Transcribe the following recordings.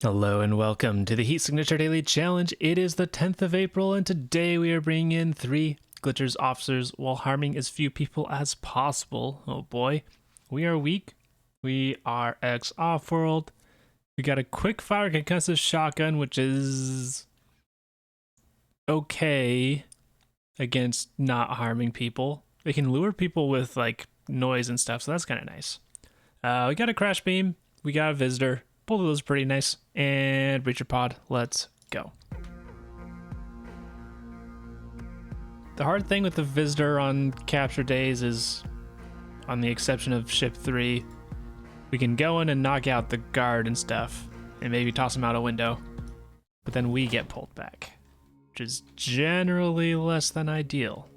Hello and welcome to the Heat Signature Daily Challenge. It is the 10th of April and today we are bringing in 3 Glitchers officers while harming as few people as possible. Oh boy, we are weak. We are X off-world. We got a quick fire concussive shotgun, which is okay against not harming people. It can lure people with like noise and stuff, so that's kind of nice. We got a crash beam. We got a visitor. Both of those are pretty nice. And breacher pod, let's go. The hard thing with the visitor on capture days is, on the exception of ship 3, we can go in and knock out the guard and stuff, and maybe toss him out a window, but then we get pulled back, which is generally less than ideal.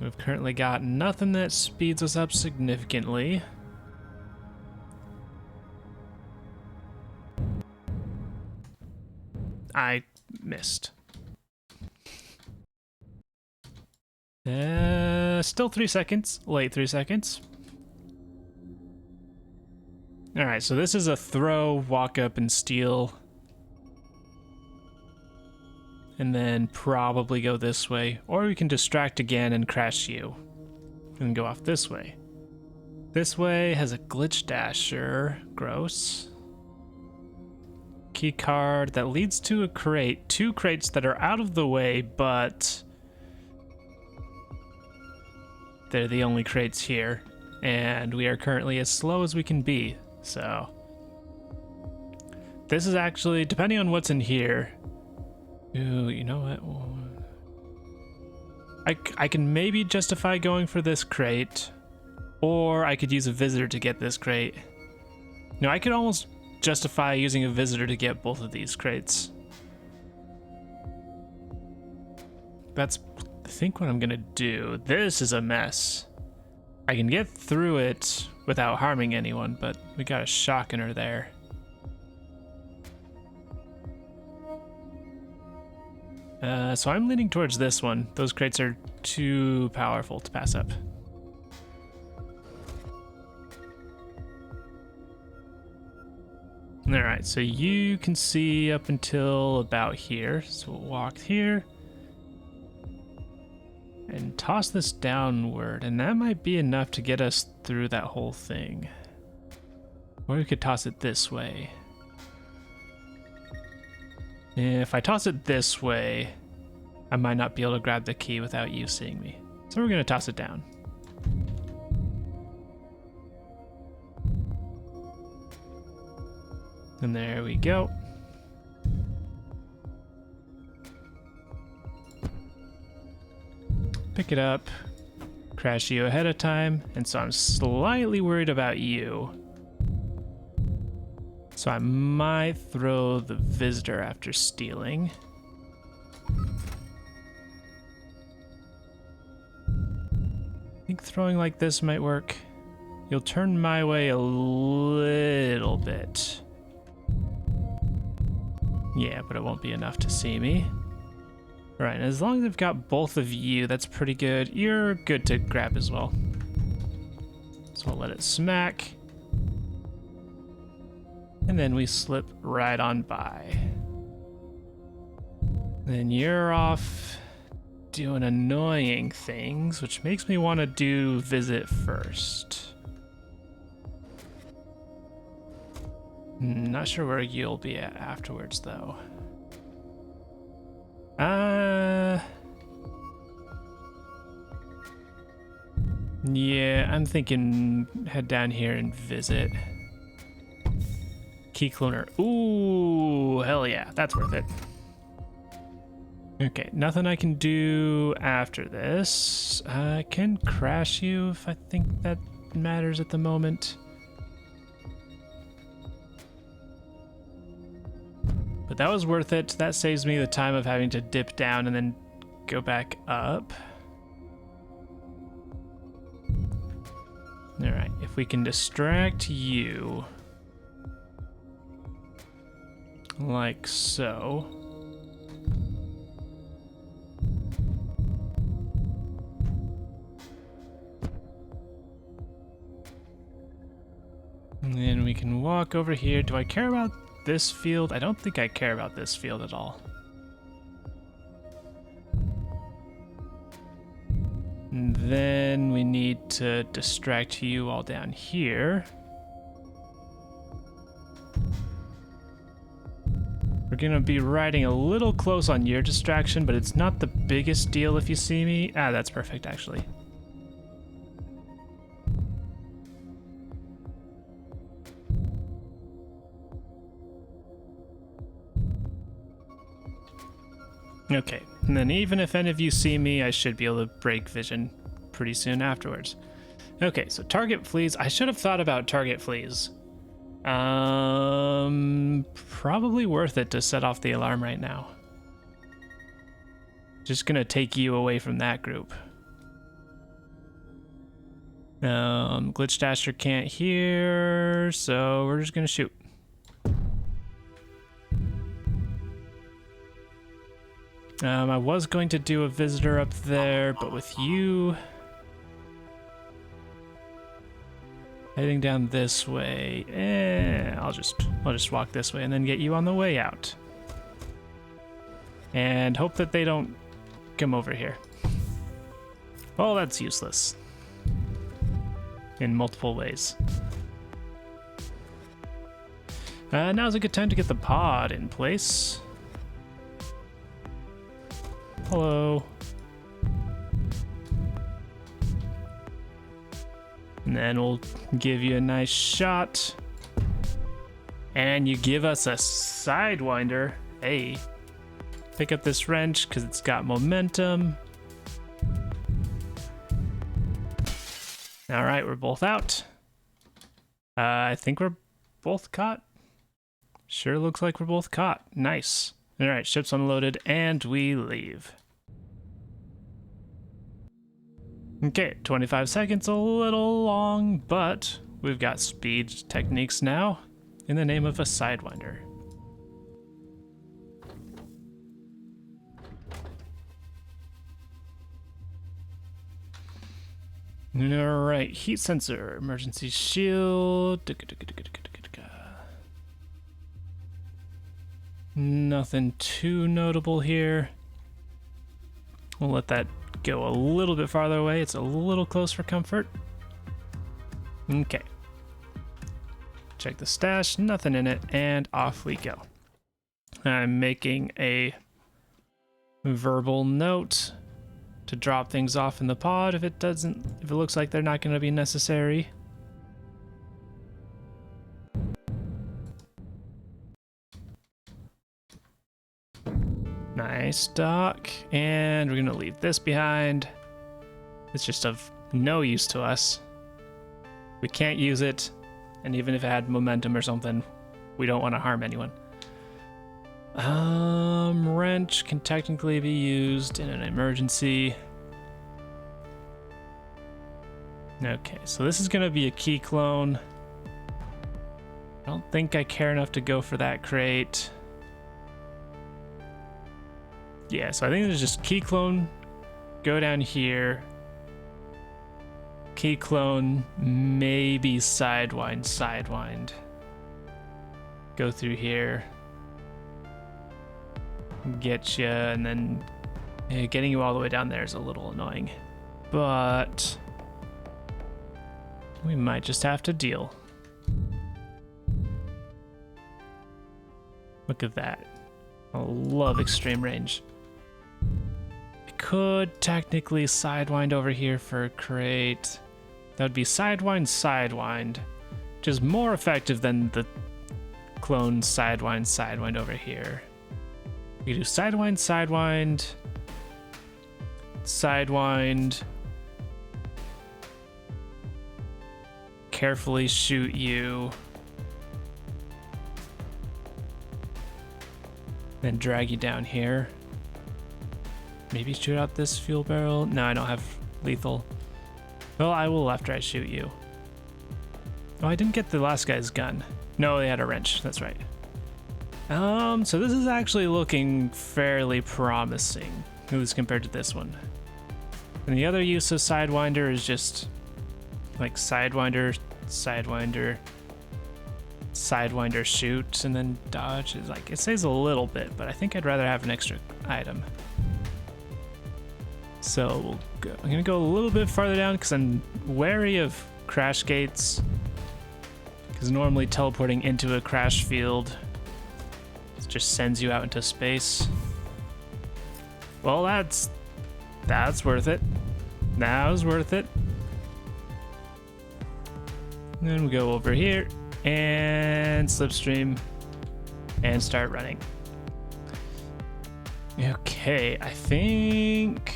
We've currently got nothing that speeds us up significantly. I missed. Still 3 seconds. Late 3 seconds. Alright, so this is a throw, walk up, and steal. And then probably go this way. Or we can distract again and crash you. And go off this way. This way has a glitch dasher. Gross. Key card that leads to a crate. 2 crates that are out of the way, but they're the only crates here. And we are currently as slow as we can be. So this is actually, depending on what's in here. Ooh, you know what? I can maybe justify going for this crate, or I could use a visitor to get this crate. No, I could almost justify using a visitor to get both of these crates. That's, I think, what I'm gonna do. This is a mess. I can get through it without harming anyone, but we got a shotgunner there. So I'm leaning towards this one. Those crates are too powerful to pass up. Alright, so you can see up until about here. So we'll walk here and toss this downward, and that might be enough to get us through that whole thing. Or we could toss it this way. If I toss it this way, I might not be able to grab the key without you seeing me. So we're gonna toss it down. And there we go. Pick it up, crash you ahead of time, and so I'm slightly worried about you. So I might throw the visitor after stealing. I think throwing like this might work. You'll turn my way a little bit. Yeah, but it won't be enough to see me. Right, as long as I've got both of you, that's pretty good. You're good to grab as well. So I'll let it smack. And then we slip right on by. Then you're off doing annoying things, which makes me want to do visit first. Not sure where you'll be at afterwards, though. Yeah, I'm thinking head down here and visit. Key cloner. Ooh, hell yeah, that's worth it. Okay, nothing I can do after this. I can crash you if I think that matters at the moment. But that was worth it. That saves me the time of having to dip down and then go back up. Alright, if we can distract you, like so. And then we can walk over here. Do I care about this field? I don't think I care about this field at all. And then we need to distract you all down here. We're gonna be riding a little close on your distraction, but it's not the biggest deal if you see me. Ah, that's perfect, actually. Okay, and then even if any of you see me, I should be able to break vision pretty soon afterwards. Okay, so target fleas. I should have thought about target fleas. Probably worth it to set off the alarm right now. Just gonna take you away from that group. Glitch Dasher can't hear, so we're just gonna shoot. I was going to do a visitor up there, but with you heading down this way, I'll just walk this way and then get you on the way out. And hope that they don't come over here. Oh, that's useless. In multiple ways. Now's a good time to get the pod in place. Hello. And then we'll give you a nice shot. And you give us a Sidewinder. Hey. Pick up this wrench because it's got momentum. Alright, we're both out. I think we're both caught. Sure looks like we're both caught. Nice. Alright, ship's unloaded, and we leave. Okay, 25 seconds, a little long, but we've got speed techniques now in the name of a Sidewinder. Alright, heat sensor, emergency shield. Nothing too notable here. We'll let that go a little bit farther away. It's a little close for comfort. Okay. Check the stash, nothing in it, and off we go. I'm making a verbal note to drop things off in the pod if it looks like they're not going to be necessary. Nice dock, and we're gonna leave this behind. It's just of no use to us. We can't use it, and even if it had momentum or something, we don't want to harm anyone. Wrench can technically be used in an emergency. Okay, so this is gonna be a key clone. I don't think I care enough to go for that crate. Yeah, so I think there's just key clone, go down here, key clone, maybe sidewind, go through here, get you, and then getting you all the way down there is a little annoying, but we might just have to deal. Look at that. I love extreme range. I could technically sidewind over here for a crate. That would be sidewind, which is more effective than the clone sidewind over here. We do sidewind, carefully shoot you, then drag you down here. Maybe shoot out this fuel barrel. No, I don't have lethal. Well, I will after I shoot you. Oh, I didn't get the last guy's gun. No, they had a wrench. That's right. So this is actually looking fairly promising, at least compared to this one. And the other use of Sidewinder is just like Sidewinder, Sidewinder shoot and then dodge is like, it saves a little bit, but I think I'd rather have an extra item. So I'm gonna go a little bit farther down because I'm wary of crash gates, because normally teleporting into a crash field just sends you out into space. Well, that's worth it. That was worth it. And then we go over here and slipstream and start running. Okay, I think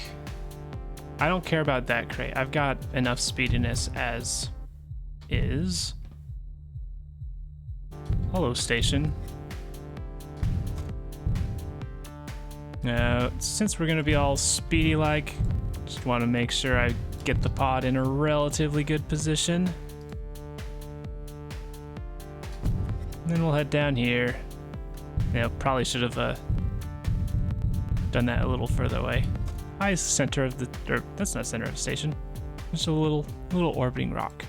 I don't care about that crate. I've got enough speediness as is. Hello, station. Now, since we're gonna be all speedy-like, just want to make sure I get the pod in a relatively good position. And then we'll head down here. Probably should have done that a little further away. Highest center of the, or that's not center of the station. Just a little orbiting rock.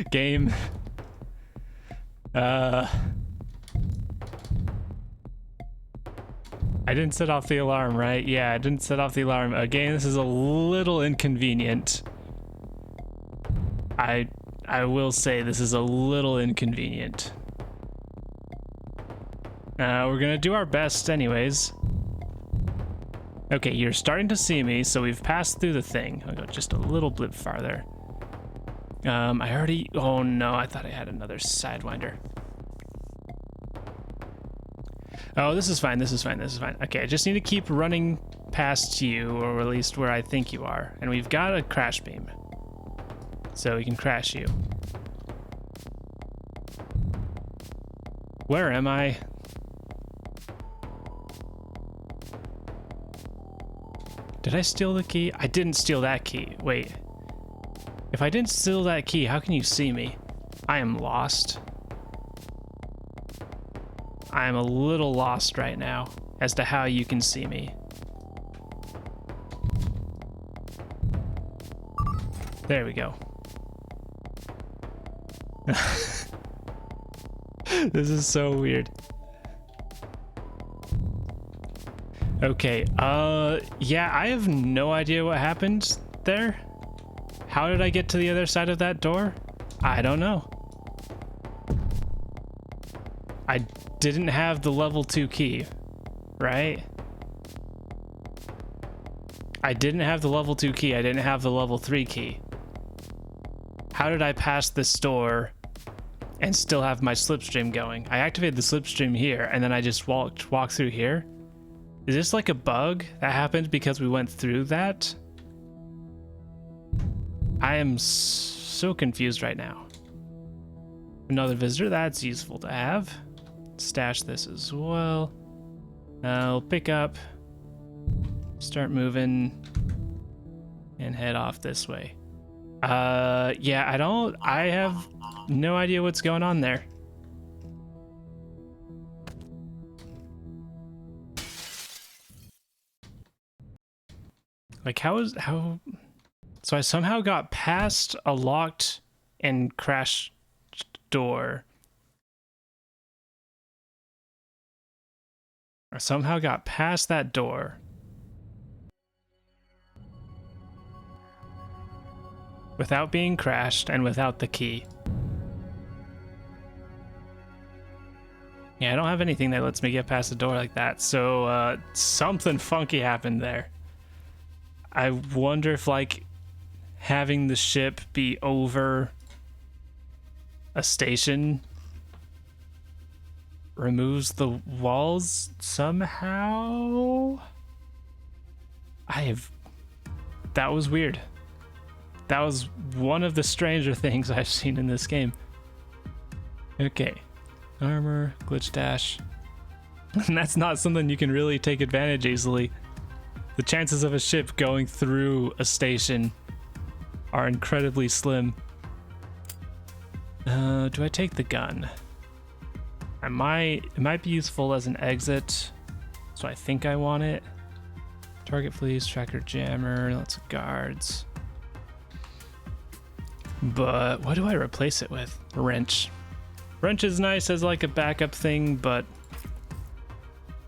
Game. I didn't set off the alarm, right? Yeah, I didn't set off the alarm. Again, this is a little inconvenient. I will say this is a little inconvenient. We're gonna do our best anyways. Okay, you're starting to see me, so we've passed through the thing. I'll go just a little blip farther. Oh no, I thought I had another Sidewinder. Oh, this is fine, this is fine, this is fine. Okay, I just need to keep running past you, or at least where I think you are. And we've got a crash beam, so we can crash you. Where am I? Did I steal the key? I didn't steal that key. Wait. If I didn't steal that key, how can you see me? I am lost. I am a little lost right now as to how you can see me. There we go. This is so weird. Okay, yeah, I have no idea what happened there. How did I get to the other side of that door? I don't know. I didn't have the level 2 key, right? I didn't have the level 2 key. I didn't have the level 3 key. How did I pass this door and still have my slipstream going? I activated the slipstream here, and then I just walked through here. Is this like a bug that happened because we went through that? I am so confused right now. Another visitor, that's useful to have. Stash this as well. I'll pick up, start moving, and head off this way. Yeah, I have no idea what's going on there. Like, so I somehow got past a locked and crashed door. I somehow got past that door. Without being crashed and without the key. Yeah, I don't have anything that lets me get past the door like that, so something funky happened there. I wonder if, like, having the ship be over a station removes the walls somehow? That was weird. That was one of the stranger things I've seen in this game. Okay. Armor, glitch dash. And that's not something you can really take advantage easily. The chances of a ship going through a station are incredibly slim. Do I take the gun? It might be useful as an exit, so I think I want it. Target police, tracker jammer, lots of guards. But what do I replace it with? Wrench. Wrench is nice as like a backup thing, but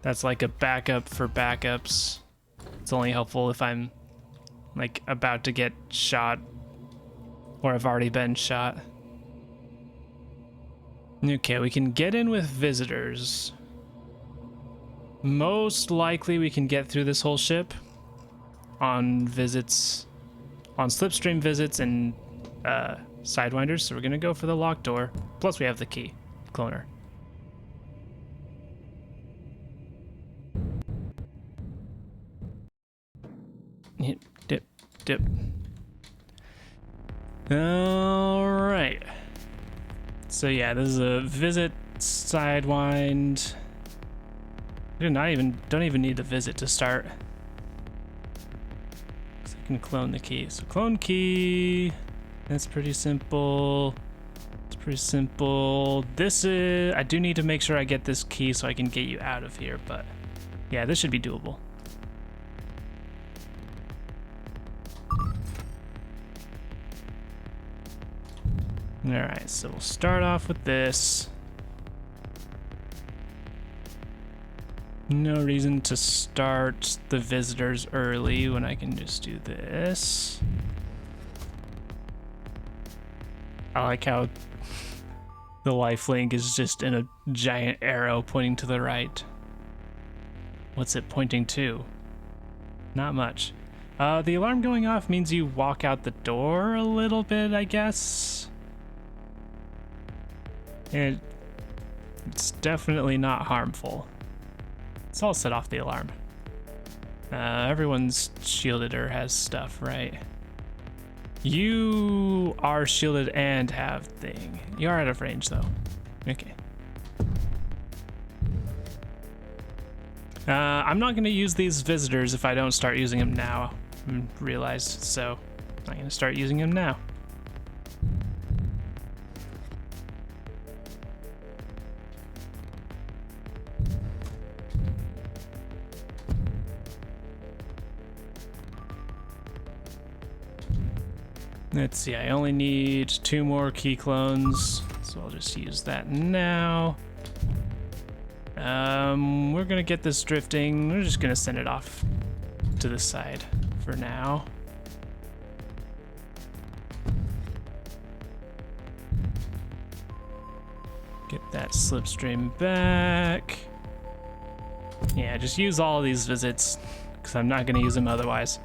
that's like a backup for backups. It's only helpful if I'm like about to get shot or I've already been shot. Okay, we can get in with visitors. Most likely we can get through this whole ship on visits, on slipstream visits and sidewinders, so we're gonna go for the locked door. Plus we have the key, cloner. Dip, dip. All right. So yeah, this is a visit sidewind. Don't even need the visit to start. So I can clone the key. So clone key. That's pretty simple. It's pretty simple. This is, I do need to make sure I get this key so I can get you out of here, but yeah, this should be doable. All right, so we'll start off with this. No reason to start the visitors early when I can just do this. I like how the lifelink is just in a giant arrow pointing to the right. What's it pointing to? Not much. The alarm going off means you walk out the door a little bit, I guess. It's definitely not harmful. So I'll set off the alarm. Everyone's shielded or has stuff, right? You are shielded and have thing. You are out of range though. Okay. I'm not gonna use these visitors if I don't start using them now. Realized, so I'm gonna start using them now. Let's see, I only need 2 more key clones, so I'll just use that now. We're gonna get this drifting. We're just gonna send it off to the side for now. Get that slipstream back. Yeah, just use all of these visits, because I'm not gonna use them otherwise.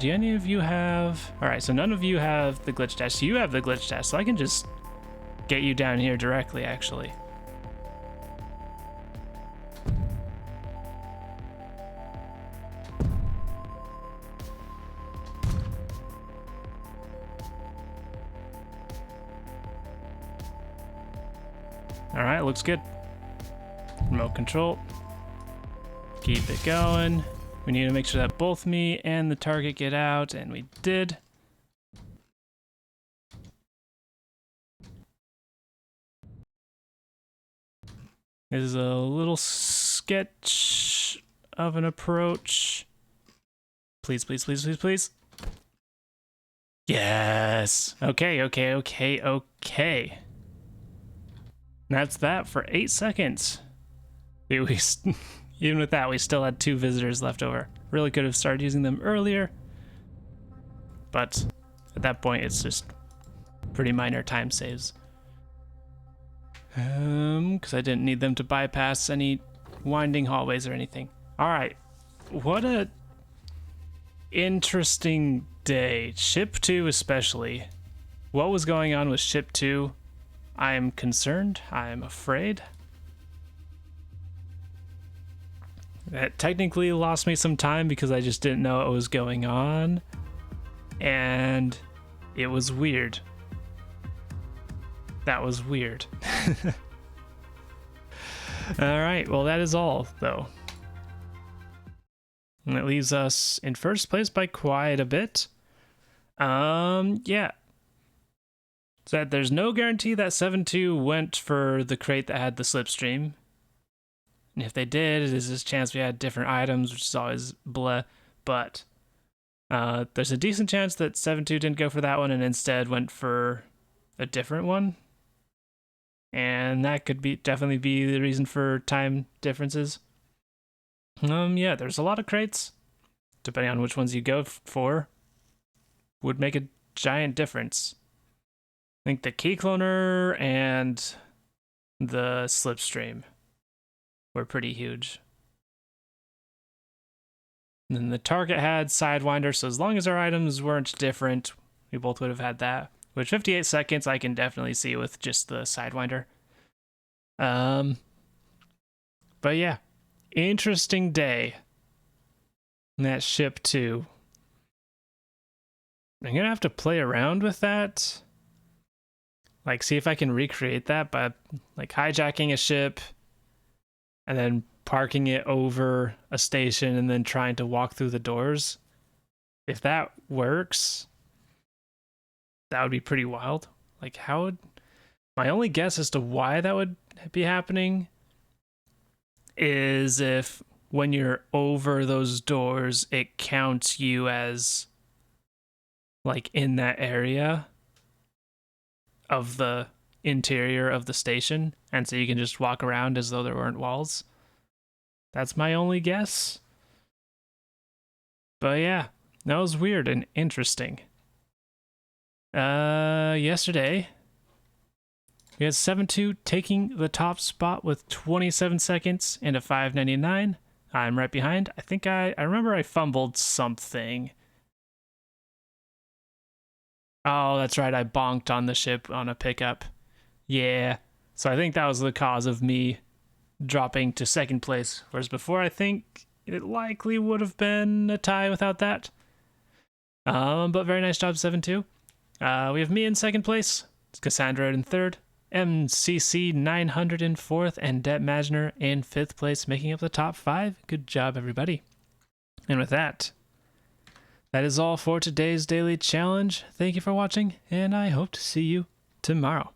Do any of you have... Alright, so none of you have the glitch dash. You have the glitch dash, so I can just get you down here directly, actually. Alright, looks good. Remote control. Keep it going. We need to make sure that both me and the target get out, and we did. This is a little sketch of an approach. Please, please, please, please, please. Yes. Okay, okay, okay, okay. That's that for 8 seconds. Even with that, we still had 2 visitors left over. Really could have started using them earlier, but at that point, it's just pretty minor time saves. Because I didn't need them to bypass any winding hallways or anything. All right, what a interesting day. Ship 2 especially. What was going on with Ship 2? I am concerned. I am afraid. That technically lost me some time because I just didn't know what was going on. And it was weird. That was weird. Alright, well that is all, though. And it leaves us in first place by quite a bit. Yeah. So there's no guarantee that 7-2 went for the crate that had the slipstream. And if they did, there's this chance we had different items, which is always bleh. But there's a decent chance that 7-2 didn't go for that one and instead went for a different one. And that could definitely be the reason for time differences. Yeah, there's a lot of crates. Depending on which ones you go for, would make a giant difference. I think the key cloner and the slipstream were pretty huge. And then the target had Sidewinder, so as long as our items weren't different, we both would have had that. With 58 seconds, I can definitely see with just the Sidewinder. But yeah, interesting day. And that ship too. I'm gonna have to play around with that. Like, see if I can recreate that by like hijacking a ship and then parking it over a station and then trying to walk through the doors. If that works, that would be pretty wild. Like, how would... My only guess as to why that would be happening is if when you're over those doors, it counts you as like in that area of the interior of the station, and so you can just walk around as though there weren't walls. That's my only guess. But yeah, that was weird and interesting. Yesterday we had 7-2 taking the top spot with 27 seconds and a 5.99. I'm right behind. I think I remember I fumbled something. Oh, that's right. I bonked on the ship on a pickup. Yeah. So I think that was the cause of me dropping to second place. Whereas before, I think it likely would have been a tie without that. But very nice job, 7-2. We have me in second place. It's Cassandra in third. MCC 900 in fourth. And Det Magner in fifth place, making up the top 5. Good job, everybody. And with that, that is all for today's daily challenge. Thank you for watching, and I hope to see you tomorrow.